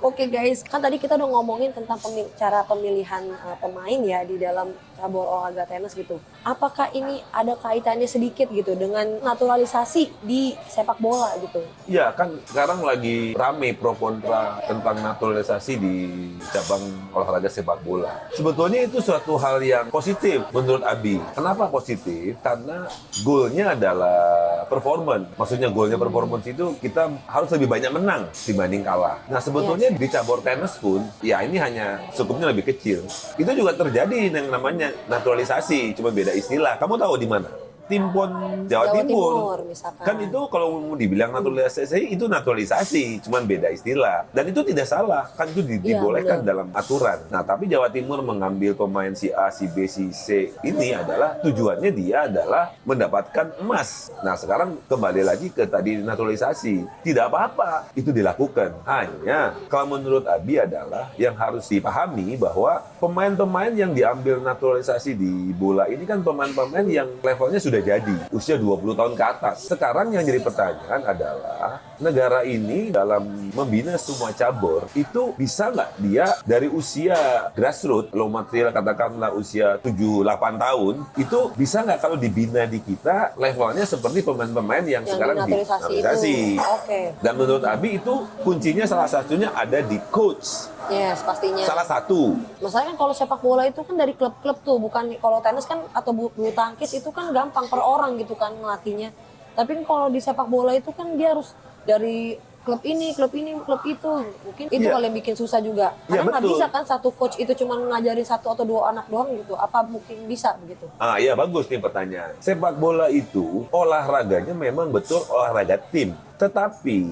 Oke guys, kan tadi kita udah ngomongin tentang cara pemilihan pemain ya di dalam cabur olahraga tenis gitu. Apakah ini ada kaitannya sedikit gitu dengan naturalisasi di sepak bola gitu? Ya kan sekarang lagi rame pro kontra tentang naturalisasi di cabang olahraga sepak bola. Sebetulnya itu suatu hal yang positif menurut Abi. Kenapa positif? Karena goalnya adalah performance. Maksudnya goalnya performance itu kita harus lebih banyak menang dibanding kalah. Nah sebetulnya di cabur tenis pun, ya ini hanya cukupnya lebih kecil. Itu juga terjadi yang namanya naturalisasi, cuma beda istilah. Kamu tahu di mana? Tim PON Jawa Timur. Misalkan. Kan itu kalau mau dibilang naturalisasi, itu naturalisasi, cuman beda istilah. Dan itu tidak salah, kan itu dibolehkan dalam aturan. Nah, tapi Jawa Timur mengambil pemain si A, si B, si C, ini adalah tujuannya dia adalah mendapatkan emas. Nah, sekarang kembali lagi ke tadi naturalisasi. Tidak apa-apa, itu dilakukan. Hanya, kalau menurut Abi adalah yang harus dipahami bahwa pemain-pemain yang diambil naturalisasi di bola ini kan pemain-pemain yang levelnya sudah jadi usia 20 tahun ke atas. Sekarang yang jadi pertanyaan adalah negara ini dalam membina semua cabur itu bisa nggak dia dari usia grassroots, low material katakanlah usia 7-8 tahun itu bisa nggak kalau dibina di kita levelnya seperti pemain-pemain yang sekarang naturalisasi. Oke. Dan menurut Abi itu kuncinya salah satunya ada di coach. Yes, pastinya. Salah satu. Masalahnya kan kalau sepak bola itu kan dari klub-klub tuh, bukan kalau tenis kan atau bulu tangkis itu kan gampang per orang gitu kan ngelatihnya. Tapi kan kalau di sepak bola itu kan dia harus dari klub ini, klub itu. Mungkin itu kali yang bikin susah juga. Karena nggak bisa kan satu coach itu cuma ngajarin satu atau dua anak doang gitu. Apa mungkin bisa begitu? Iya bagus nih pertanyaan. Sepak bola itu olahraganya memang betul olahraga tim. Tetapi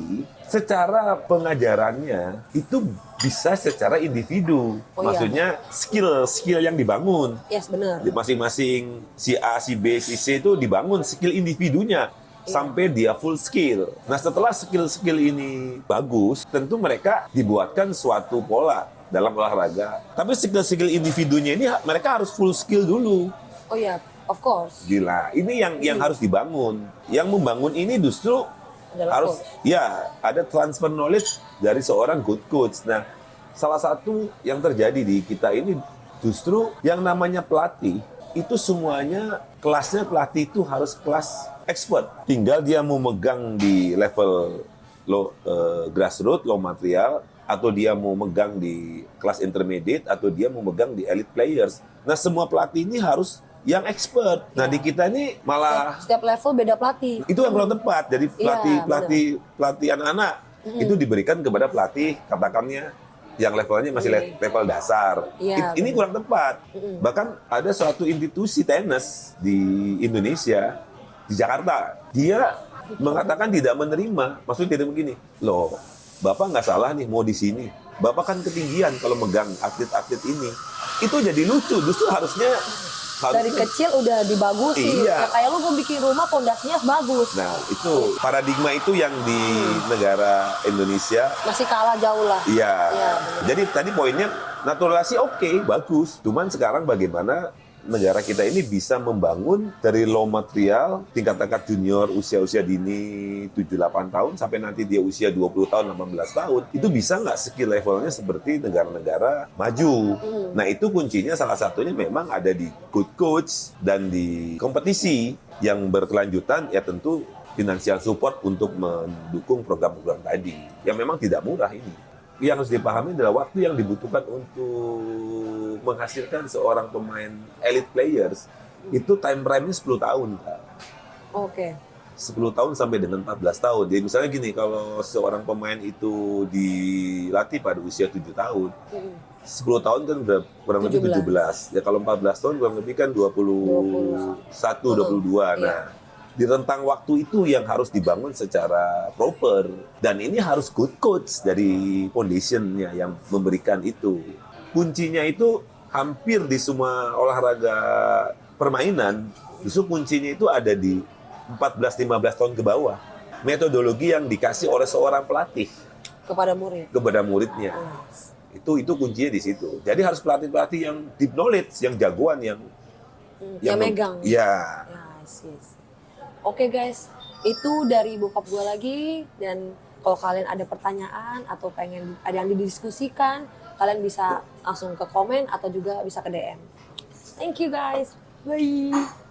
secara pengajarannya itu bisa secara individu. Maksudnya skill yang dibangun. Yes, benar. Di masing-masing si A, si B, si C itu dibangun skill individunya. Sampai dia full skill. Nah setelah skill-skill ini bagus, tentu mereka dibuatkan suatu pola dalam olahraga. Tapi skill-skill individunya ini mereka harus full skill dulu. Oh iya, of course. Gila, ini yang harus dibangun. Yang membangun ini justru adalah harus coach. Ya ada transfer knowledge dari seorang good coach. Nah salah satu yang terjadi di kita ini justru yang namanya pelatih itu semuanya kelasnya pelatih itu harus kelas expert. Tinggal dia mau megang di level grassroots, low material, atau dia mau megang di kelas intermediate, atau dia mau megang di elite players. Nah semua pelatih ini harus yang expert. Nah di kita ini malah setiap level beda pelatih. Itu yang kurang tepat. Jadi pelatih anak-anak itu diberikan kepada pelatih katakannya yang levelnya masih level dasar. Ini kurang tepat. Bahkan ada suatu institusi tenis di Indonesia, di Jakarta, dia mengatakan tidak menerima. Maksudnya tidak begini, loh, Bapak nggak salah nih mau di sini. Bapak kan ketinggian kalau megang atlet-atlet ini. Itu jadi lucu. Justru harusnya dari kecil udah dibagusin. Iya. Ya, kayak lu mau bikin rumah pondasinya bagus. Nah, itu paradigma itu yang di negara Indonesia masih kalah jauh lah. Iya. Jadi tadi poinnya naturalisasi oke, bagus. Cuman sekarang bagaimana negara kita ini bisa membangun dari low material tingkat junior usia-usia dini 7-8 tahun sampai nanti dia usia 20 tahun 18 tahun itu bisa nggak skill levelnya seperti negara-negara maju. Nah itu kuncinya salah satunya memang ada di good coach dan di kompetisi yang berkelanjutan ya tentu financial support untuk mendukung program-program tadi yang memang tidak murah ini. Yang harus dipahami adalah waktu yang dibutuhkan untuk menghasilkan seorang pemain elite players itu time frame-nya 10 tahun, Kak. Oke. 10 tahun sampai dengan 14 tahun. Jadi misalnya gini, kalau seorang pemain itu dilatih pada usia 7 tahun, 10 tahun kan udah kurang lebih 17. Ya kalau 14 tahun kurang lebih kan 21, 22. Nah, di rentang waktu itu yang harus dibangun secara proper. Dan ini harus good coach dari foundation-nya yang memberikan itu. Kuncinya itu hampir di semua olahraga permainan, justru kuncinya itu ada di 14-15 tahun ke bawah. Metodologi yang dikasih oleh seorang pelatih. Kepada murid. Kepada muridnya. Itu kuncinya di situ. Jadi harus pelatih-pelatih yang deep knowledge, yang jagoan, yang megang. Iya. Yes. Oke guys, itu dari bokap gue lagi dan Kalau kalian ada pertanyaan atau pengen ada yang didiskusikan, kalian bisa langsung ke komen atau juga bisa ke DM. Thank you guys. Bye.